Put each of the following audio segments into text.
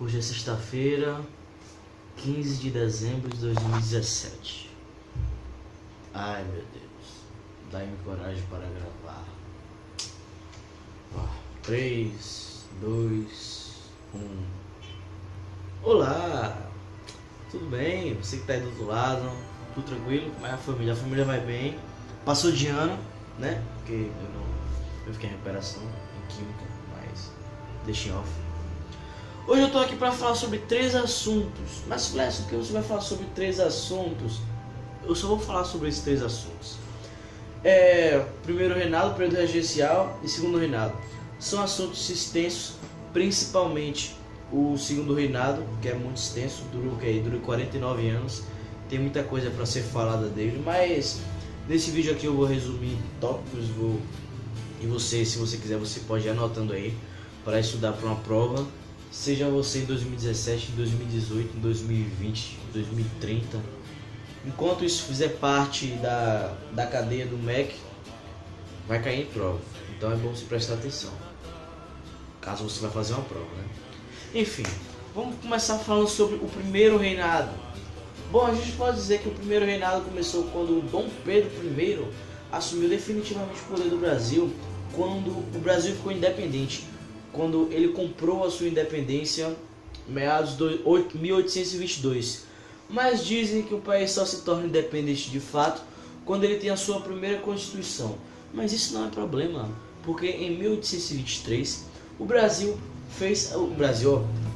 Hoje é sexta-feira, 15 de dezembro de 2017. Ai meu Deus, dai-me coragem para gravar. 3, 2, 1. Olá, tudo bem? Você que tá aí do outro lado, tudo tranquilo? Como é a família? A família vai bem. Passou de ano, né? Porque eu fiquei em recuperação em química, mas deixei off. Hoje eu tô aqui para falar sobre 3 assuntos. Mas Flex, por que você vai falar sobre 3 assuntos? Eu só vou falar sobre esses 3 assuntos. Primeiro reinado, período regencial e segundo reinado. São assuntos extensos, principalmente o segundo reinado, que é muito extenso, dura 49 anos. Tem muita coisa para ser falada dele, mas nesse vídeo aqui eu vou resumir tópicos. E você, se você quiser, você pode ir anotando aí para estudar para uma prova. Seja você em 2017, em 2018, em 2020, em 2030. Enquanto isso fizer parte da cadeia do MEC, vai cair em prova. Então é bom você prestar atenção, caso você vai fazer uma prova, né? Enfim, vamos começar falando sobre o primeiro reinado. Bom, a gente pode dizer que o primeiro reinado começou quando Dom Pedro I assumiu definitivamente o poder do Brasil, quando o Brasil ficou independente. Quando ele comprou a sua independência, meados de 1822. Mas dizem que o país só se torna independente de fato quando ele tem a sua primeira Constituição. Mas isso não é problema, porque em 1823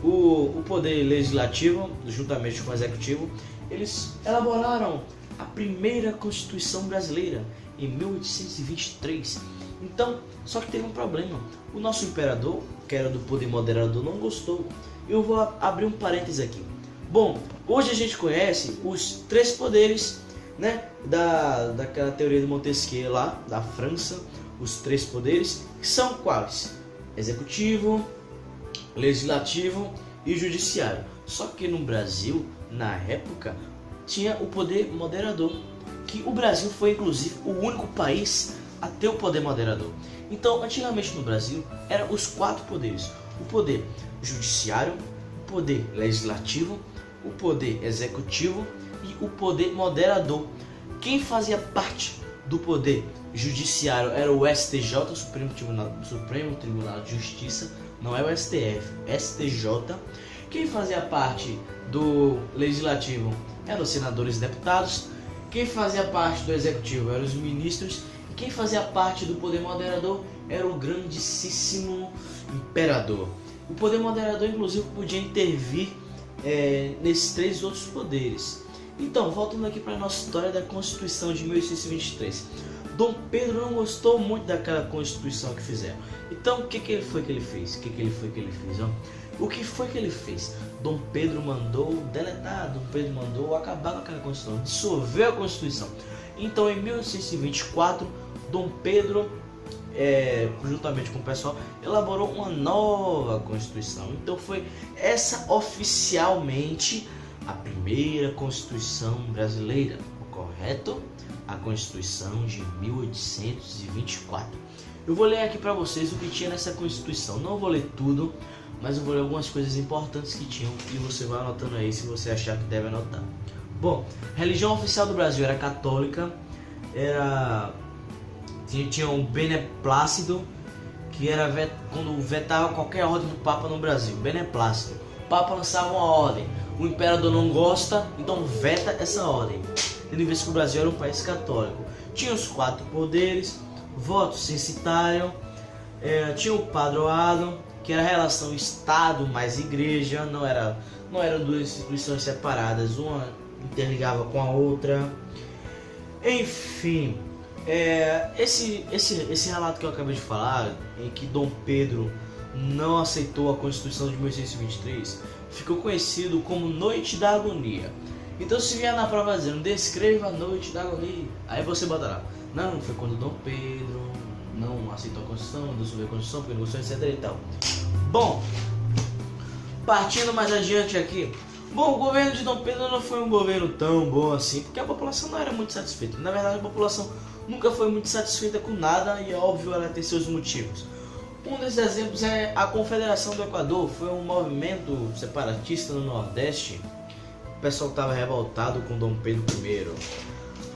o poder legislativo, juntamente com o executivo, eles elaboraram a primeira Constituição brasileira em 1823. Então, só que teve um problema. O nosso imperador, que era do poder moderador, não gostou. Eu vou abrir um parênteses aqui. Bom, hoje a gente conhece os 3 poderes, né, daquela teoria de Montesquieu lá, da França. Os 3 poderes, que são quais? Executivo, legislativo e judiciário. Só que no Brasil, na época, tinha o poder moderador. Que o Brasil foi, inclusive, o único país a ter o poder moderador. Então, antigamente no Brasil, eram os 4 poderes: o poder judiciário, o poder legislativo, o poder executivo e o poder moderador. Quem fazia parte do poder judiciário era o STJ, o Supremo Tribunal de Justiça, não é o STF, STJ. Quem fazia parte do legislativo eram os senadores e deputados. Quem fazia parte do executivo eram os ministros. E quem fazia parte do poder moderador era o grandíssimo imperador. O poder moderador, inclusive, podia intervir nesses 3 outros poderes. Então, voltando aqui para a nossa história da Constituição de 1823. Dom Pedro não gostou muito daquela Constituição que fizeram. Então, o que foi que ele fez? O que foi que ele fez? Dom Pedro mandou deletar, Dom Pedro mandou acabar com aquela Constituição, dissolveu a Constituição. Então, em 1824, Dom Pedro, juntamente com o pessoal, elaborou uma nova Constituição. Então, foi essa oficialmente a primeira Constituição brasileira, correto? A Constituição de 1824. Eu vou ler aqui para vocês o que tinha nessa Constituição. Não vou ler tudo, mas eu vou ler algumas coisas importantes que tinham e você vai anotando aí se você achar que deve anotar. Bom, a religião oficial do Brasil era católica. Tinha um beneplácito, que era quando vetava qualquer ordem do Papa no Brasil. Beneplácito. O Papa lançava uma ordem, o imperador não gosta, então veta essa ordem. Tendo em vista que o Brasil era um país católico. Tinha os 4 poderes: voto censitário, tinha o padroado, que era a relação Estado mais Igreja. Não eram 2 instituições separadas, uma interligava com a outra. Enfim, esse relato que eu acabei de falar, em que Dom Pedro não aceitou a Constituição de 1823, ficou conhecido como Noite da Agonia. Então, se vier na prova dizendo descreva a Noite da Agonia, aí você bota lá: não, foi quando Dom Pedro não aceitou a Constituição, não dissolveu a Constituição, porque não gostou, etc e tal. Bom, partindo mais adiante aqui. Bom, o governo de Dom Pedro não foi um governo tão bom assim, porque a população não era muito satisfeita. Na verdade, a população nunca foi muito satisfeita com nada e é óbvio ela ter seus motivos. Um desses exemplos é a Confederação do Equador. Foi um movimento separatista no Nordeste. O pessoal estava revoltado com Dom Pedro I.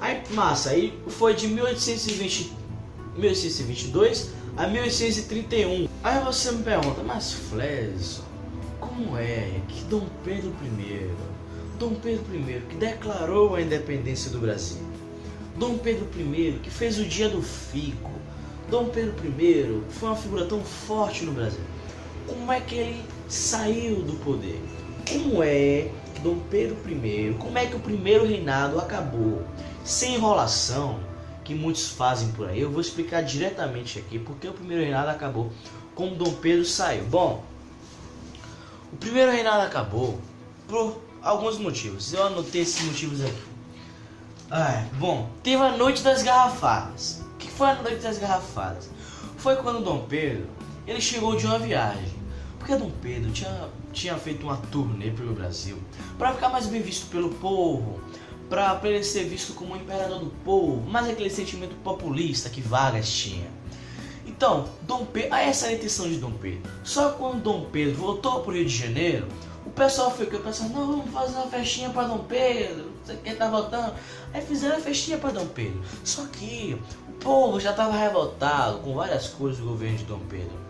Aí, massa, aí foi de 1822 a 1831. Aí você me pergunta, mas Fleso, como é que Dom Pedro I que declarou a independência do Brasil, Dom Pedro I que fez o dia do fico, Dom Pedro I foi uma figura tão forte no Brasil, como é que ele saiu do poder? Como é que Dom Pedro I, como é que o primeiro reinado acabou? Sem enrolação, que muitos fazem por aí, eu vou explicar diretamente aqui porque o primeiro reinado acabou como Dom Pedro saiu. Bom, o primeiro reinado acabou por alguns motivos. Eu anotei esses motivos aqui. Bom, teve a Noite das Garrafadas. O que foi a Noite das Garrafadas? Foi quando Dom Pedro ele chegou de uma viagem. Porque Dom Pedro tinha feito uma turnê pelo Brasil para ficar mais bem visto pelo povo, para ele ser visto como o imperador do povo, mais aquele sentimento populista que Vargas tinha. Então, Dom Pedro, essa era a intenção de Dom Pedro. Só que quando Dom Pedro voltou para o Rio de Janeiro, o pessoal ficou pensando, não, vamos fazer uma festinha para Dom Pedro, você quer tá voltando? Aí fizeram a festinha para Dom Pedro. Só que o povo já estava revoltado com várias coisas do governo de Dom Pedro.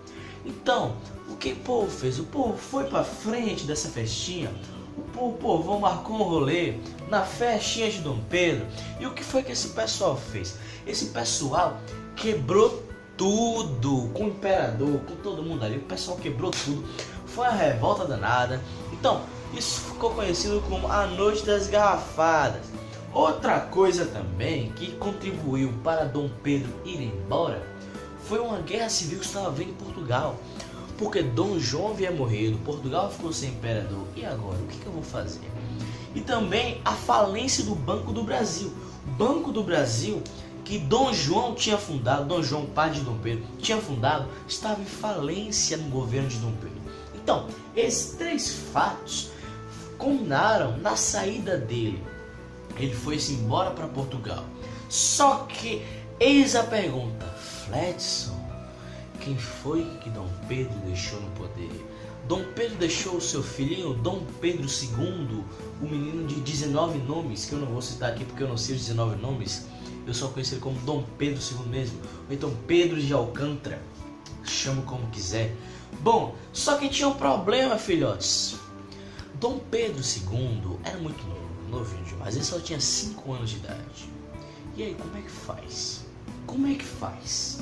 Então, o que o povo fez? O povo foi para frente dessa festinha. O povo marcou um rolê na festinha de Dom Pedro. E o que foi que esse pessoal fez? Esse pessoal quebrou tudo com o imperador, com todo mundo ali. O pessoal quebrou tudo. Foi uma revolta danada. Então, isso ficou conhecido como a Noite das Garrafadas. Outra coisa também que contribuiu para Dom Pedro ir embora foi uma guerra civil que estava havendo em Portugal. Porque Dom João havia morrido, Portugal ficou sem imperador. E agora, o que eu vou fazer? E também a falência do Banco do Brasil. O Banco do Brasil, que Dom João tinha fundado, Dom João, pai de Dom Pedro, tinha fundado, estava em falência no governo de Dom Pedro. Então, esses três fatos culminaram na saída dele. Ele foi-se embora para Portugal. Só que, eis a pergunta, Fledson, quem foi que Dom Pedro deixou no poder? Dom Pedro deixou o seu filhinho, Dom Pedro II, o menino de 19 nomes, que eu não vou citar aqui porque eu não sei os 19 nomes, eu só conheço ele como Dom Pedro II mesmo, ou então Pedro de Alcântara, chamo como quiser. Bom, só que tinha um problema, filhotes. Dom Pedro II era muito novinho demais, ele só tinha 5 anos de idade. E aí, como é que faz? Como é que faz?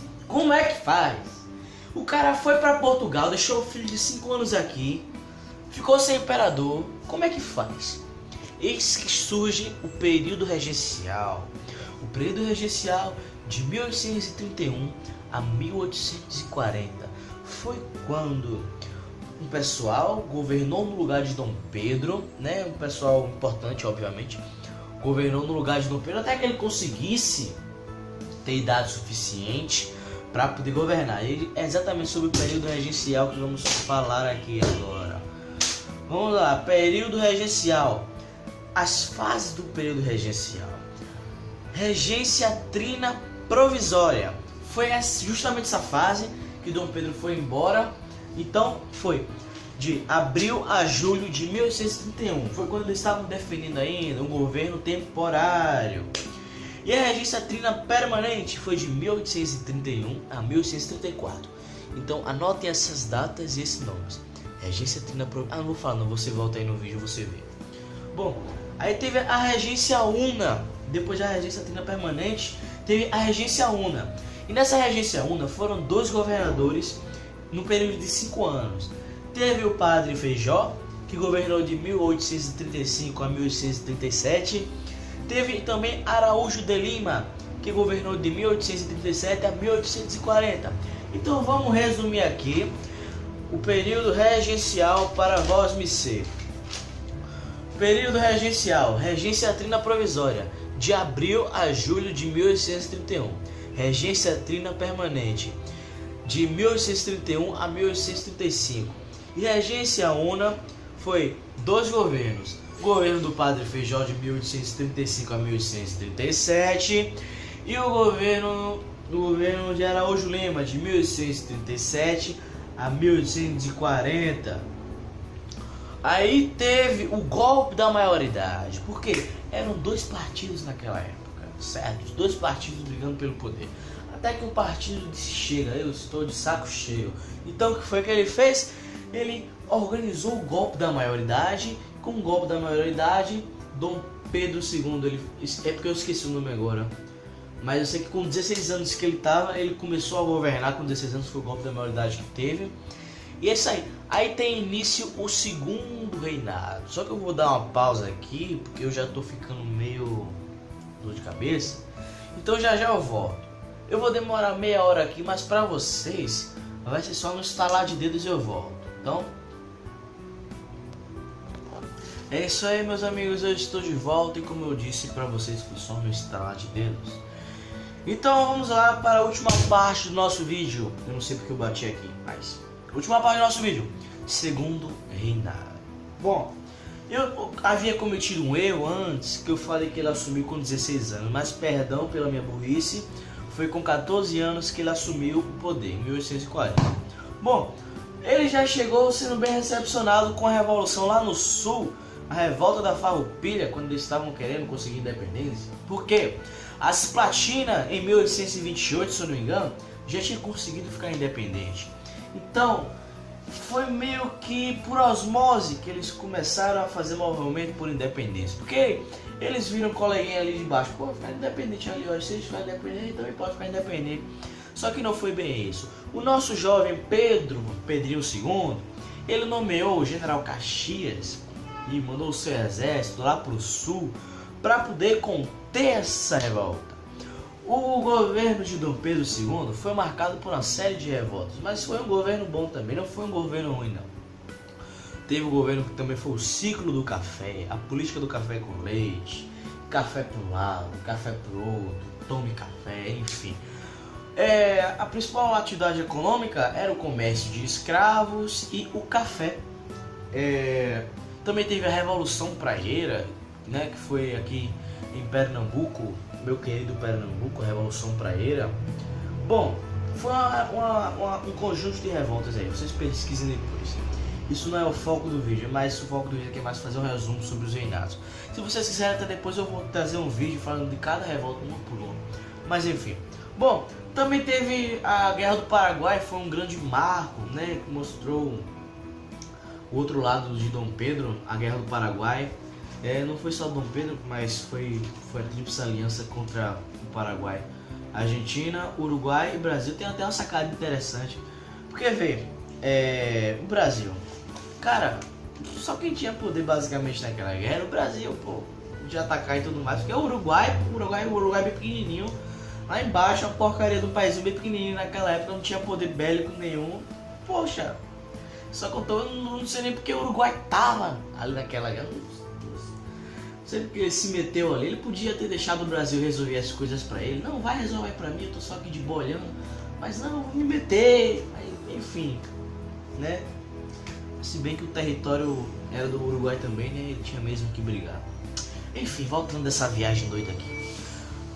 O cara foi para Portugal, deixou o filho de 5 anos aqui, ficou sem imperador. Como é que faz? Eis que surge o período regencial. O período regencial de 1831 a 1840 foi quando um pessoal governou no lugar de Dom Pedro, né? Um pessoal importante, obviamente, governou no lugar de Dom Pedro até que ele conseguisse ter idade suficiente para poder governar. Ele é exatamente sobre o período regencial que vamos falar aqui agora. Vamos lá, período regencial. As fases do período regencial. Regência trina provisória. Foi justamente essa fase que Dom Pedro foi embora. Então foi de abril a julho de 1831. Foi quando eles estavam definindo ainda um governo temporário. E a regência trina permanente foi de 1831 a 1834. Então anotem essas datas e esses nomes. Regência trina provisória. Não vou falar não, você volta aí no vídeo você vê. Bom, aí teve a regência una. Depois da regência trina permanente, teve a regência una. E nessa regência una foram 2 governadores no período de 5 anos. Teve o padre Feijó, que governou de 1835 a 1837. Teve também Araújo de Lima, que governou de 1837 a 1840. Então vamos resumir aqui o período regencial para vós me ser. Período regencial, regência trina provisória, de abril a julho de 1831. Regência trina permanente, de 1831 a 1835. E regência una foi 2 governos. O governo do padre Feijó de 1835 a 1837 e o governo do governo de Araújo Lima, de 1837 a 1840. Aí teve o golpe da maioridade, porque eram dois partidos naquela época, certo? Dois partidos brigando pelo poder. Até que o partido disse: chega, eu estou de saco cheio. Então o que foi que ele fez? Ele organizou o golpe da maioridade. Com o golpe da maioridade, Dom Pedro II, é porque eu esqueci o nome agora, mas eu sei que com 16 anos que ele começou a governar. Com 16 anos foi o golpe da maioridade que teve. E é isso aí. Aí tem início o segundo reinado. Só que eu vou dar uma pausa aqui, porque eu já tô ficando meio dor de cabeça. Então já eu volto. Eu vou demorar meia hora aqui, mas pra vocês vai ser só no estalar de dedos e eu volto. Então é isso aí, meus amigos, eu estou de volta e como eu disse pra vocês, foi só no estalar de dedos. Então vamos lá para a última parte do nosso vídeo. Eu não sei porque eu bati aqui, mas última parte do nosso vídeo, segundo reinado. Bom, eu havia cometido um erro antes, que eu falei que ele assumiu com 16 anos, mas perdão pela minha burrice, foi com 14 anos que ele assumiu o poder, em 1840. Bom, ele já chegou sendo bem recepcionado com a revolução lá no sul, a revolta da Farroupilha, quando eles estavam querendo conseguir independência. Por quê? As Platinas, em 1828, se eu não me engano, já tinha conseguido ficar independente. Então, foi meio que por osmose que eles começaram a fazer movimento por independência. Porque eles viram um coleguinha ali de baixo: pô, ficar independente ali, ó, se eles ficarem independentes, também pode ficar independente. Só que não foi bem isso. O nosso jovem Pedrinho II, ele nomeou o general Caxias e mandou o seu exército lá para o sul para poder conter essa revolta. O governo de Dom Pedro II foi marcado por uma série de revoltas, mas foi um governo bom também, não foi um governo ruim não. Teve um governo que também foi o ciclo do café, a política do café com leite, café para um lado, café para o outro, tome café, enfim. A principal atividade econômica era o comércio de escravos e o café. Também teve a Revolução Praieira, né, que foi aqui em Pernambuco, meu querido Pernambuco, a Revolução Praieira. Bom, foi um conjunto de revoltas aí, vocês pesquisem depois. Isso não é o foco do vídeo, mas o foco do vídeo aqui é mais fazer um resumo sobre os reinados. Se vocês quiserem, até depois eu vou trazer um vídeo falando de cada revolta uma por uma. Mas enfim. Bom, também teve a Guerra do Paraguai, foi um grande marco, né, que mostrou o outro lado de Dom Pedro, a Guerra do Paraguai. Não foi só Dom Pedro, mas foi a tríplice aliança contra o Paraguai. Argentina, Uruguai e Brasil. Tem até uma sacada interessante, porque vê, o Brasil, cara, só quem tinha poder basicamente naquela guerra era o Brasil, pô, de atacar e tudo mais, porque o Uruguai bem pequenininho, lá embaixo, uma porcaria do país bem pequenininho naquela época, não tinha poder bélico nenhum, poxa, só que eu não sei nem porque o Uruguai tava ali naquela guerra. Não sei porque ele se meteu ali. Ele podia ter deixado o Brasil resolver as coisas pra ele. Não, vai resolver pra mim, eu tô só aqui de boa olhando. Mas não, vou me meter. Aí, enfim, né? Se bem que o território era do Uruguai também, né? Ele tinha mesmo que brigar. Enfim, voltando dessa viagem doida aqui.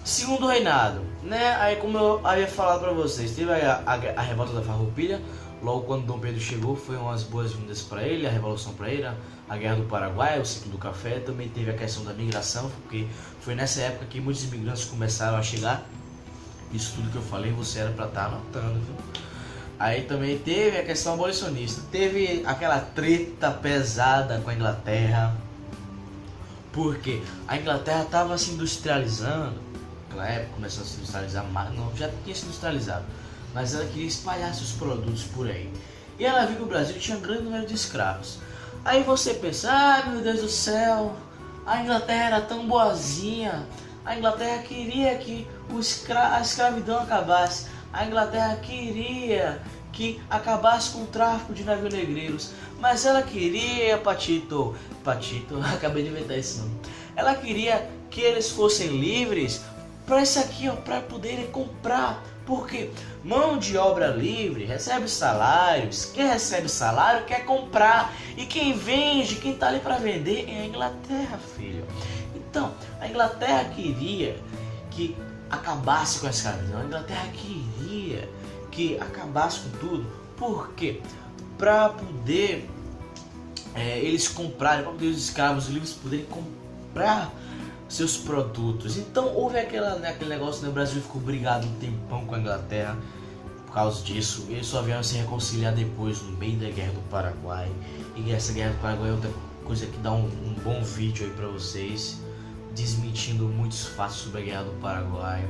Segundo reinado, né? Aí, como eu havia falado pra vocês, teve a revolta da Farroupilha. Logo quando Dom Pedro chegou, foi umas boas-vindas para ele, a Revolução Praieira, a Guerra do Paraguai, o ciclo do café. Também teve a questão da migração, porque foi nessa época que muitos imigrantes começaram a chegar. Isso tudo que eu falei, você era para estar anotando, viu? Aí também teve a questão abolicionista. Teve aquela treta pesada com a Inglaterra, porque a Inglaterra estava se industrializando. Naquela época começou a se industrializar, mas não, já tinha se industrializado, mas ela queria espalhar seus produtos por aí. E ela viu que o Brasil tinha um grande número de escravos. Aí você pensa: ai meu Deus do céu, a Inglaterra era tão boazinha, a Inglaterra queria que a escravidão acabasse, a Inglaterra queria que acabasse com o tráfico de navios negreiros, mas ela queria, Patito, acabei de inventar esse nome, ela queria que eles fossem livres para isso aqui, ó, para poderem comprar. Porque mão de obra livre recebe salários, quem recebe salário quer comprar, e quem vende, quem está ali para vender é a Inglaterra, filho. Então, a Inglaterra queria que acabasse com a escravidão. A Inglaterra queria que acabasse com tudo. Por quê? Para poder eles comprarem, para poder os escravos livres poderem comprar seus produtos. Então houve aquele negócio, né? O Brasil ficou brigado um tempão com a Inglaterra por causa disso. Eles só vieram se reconciliar depois, no meio da Guerra do Paraguai. E essa Guerra do Paraguai é outra coisa que dá um bom vídeo aí pra vocês, desmentindo muitos fatos sobre a Guerra do Paraguai.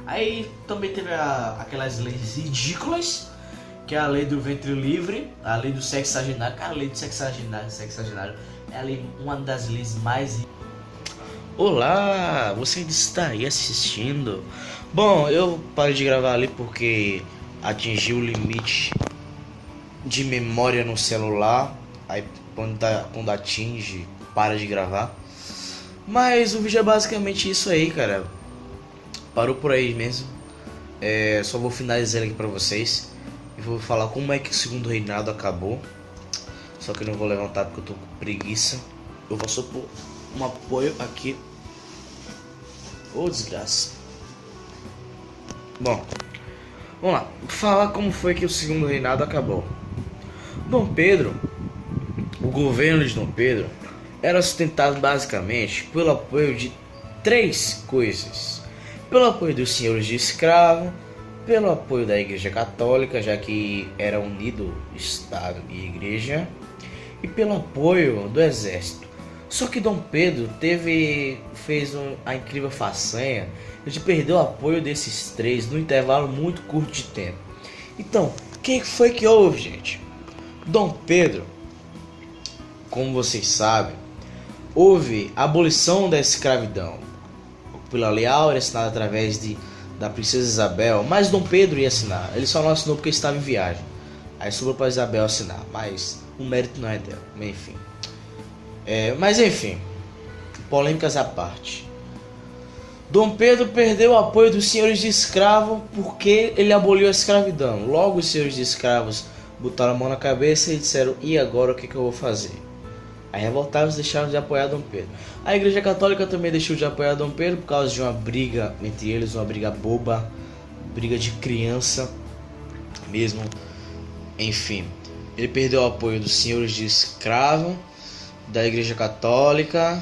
Aí também teve aquelas leis ridículas, que é a lei do ventre livre, a lei do sexagenário. Cara, a lei do sexagenário é uma das leis mais... Olá, você está aí assistindo? Bom, eu parei de gravar ali porque atingi o limite de memória no celular. Aí quando atinge, para de gravar. Mas o vídeo é basicamente isso aí, cara. Parou por aí mesmo. Só vou finalizar aqui pra vocês. E vou falar como é que o segundo reinado acabou. Só que eu não vou levantar porque eu tô com preguiça. Eu vou só pôr um apoio aqui. Ô, desgraça. Bom, vamos lá. Falar como foi que o segundo reinado acabou. Dom Pedro, o governo de Dom Pedro era sustentado basicamente pelo apoio de três coisas: pelo apoio dos senhores de escravo, pelo apoio da Igreja Católica, já que era unido Estado e Igreja, e pelo apoio do Exército. Só que Dom Pedro fez a incrível façanha de perder o apoio desses três num intervalo muito curto de tempo. Então, o que foi que houve, gente? Dom Pedro, como vocês sabem, houve a abolição da escravidão pela Lei Áurea, assinada através da princesa Isabel, mas Dom Pedro ia assinar. Ele só não assinou porque estava em viagem. Aí sobrou para Isabel assinar, mas o mérito não é dela. Mas enfim, polêmicas à parte. Dom Pedro perdeu o apoio dos senhores de escravo porque ele aboliu a escravidão. Logo os senhores de escravos botaram a mão na cabeça e disseram: e agora o que eu vou fazer? Aí revoltados deixaram de apoiar Dom Pedro. A Igreja Católica também deixou de apoiar Dom Pedro por causa de uma briga entre eles, uma briga boba, briga de criança mesmo. Enfim, ele perdeu o apoio dos senhores de escravo, da Igreja Católica,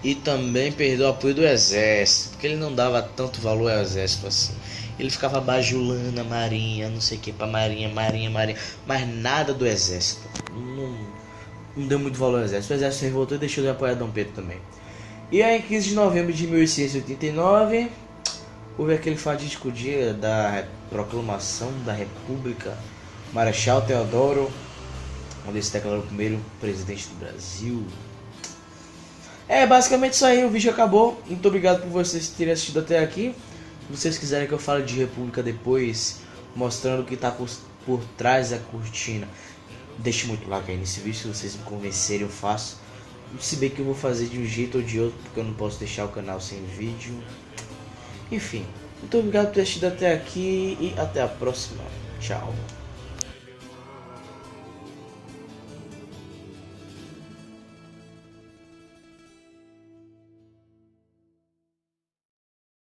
e também perdeu o apoio do Exército, porque ele não dava tanto valor ao Exército assim. Ele ficava bajulando a marinha, não sei o que, pra marinha, mas nada do Exército. Não deu muito valor ao Exército. O Exército se revoltou e deixou de apoiar Dom Pedro também. E aí, em 15 de novembro de 1689, houve aquele fatídico dia da proclamação da República. Marechal Deodoro, onde se declarou o primeiro presidente do Brasil. Basicamente isso aí, o vídeo acabou. Muito obrigado por vocês terem assistido até aqui. Se vocês quiserem que eu fale de República depois, mostrando o que está por trás da cortina, deixe muito like aí nesse vídeo. Se vocês me convencerem, eu faço. Se bem que eu vou fazer de um jeito ou de outro, porque eu não posso deixar o canal sem vídeo. Enfim, muito obrigado por ter assistido até aqui e até a próxima. Tchau.